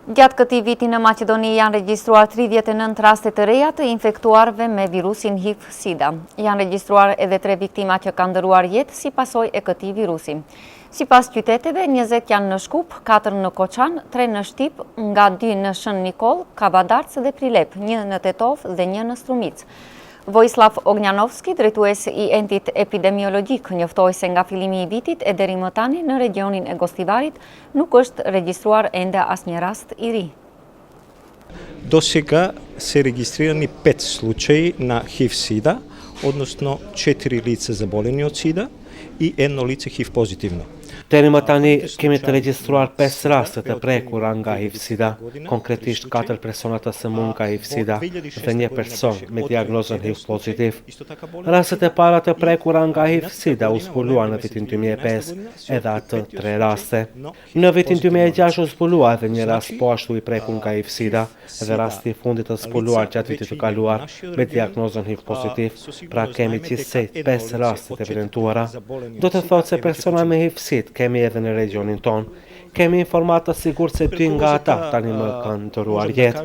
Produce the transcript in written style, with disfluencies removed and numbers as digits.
Gjatë këtij viti në Maqedoni janë regjistruar 39 raste të reja të infektuarve me virusin HIV-SIDA. Janë regjistruar edhe 3 viktima që kanë dëruar jetë si pasojë e këtij virusi. Sipas qyteteve, 20 janë në Shkup, 4 në Koçan, 3 në Shtip, nga 2 në Shën Nikol, Kavadarc dhe Prilep, 1 në Tetov dhe 1 në Strumic. Vojislav Ognjanovski, drejtues i entit epidemiologjik, njoftoi se nga fillimi i vitit e deri më tani në regionin e Gostivarit nuk është regjistruar ende asnjë rast i ri. До сега се регистрирани 5 случаи на HIV-SIDA, odnosno 4 lice заболени od SIDA i 1 lice HIV pozitivno. Deri më tani kemi të regjistruar 5 raste të prekura nga HIV-SIDA, konkretisht 4 persona të sëmurë nga HIV-SIDA dhe 1 person me diagnozën HIV pozitiv. Rastet e para të prekura nga HIV-SIDA u zbuluan në vitin 2005, edhe atë 3 raste. Në vitin 2006 u zbulua edhe një rast po ashtu i prekur nga HIV-SIDA, edhe rasti i fundit të zbuluar gjatë vitit të kaluar me diagnozën HIV pozitiv, pra kemi gjithsej 5 raste të evidentuara. Do të thotë se persona me HIV-SIDA kemi edhe në regionin ton. Kemi informata sigurt se 2 nga ata tani më kanë dëruar jetë.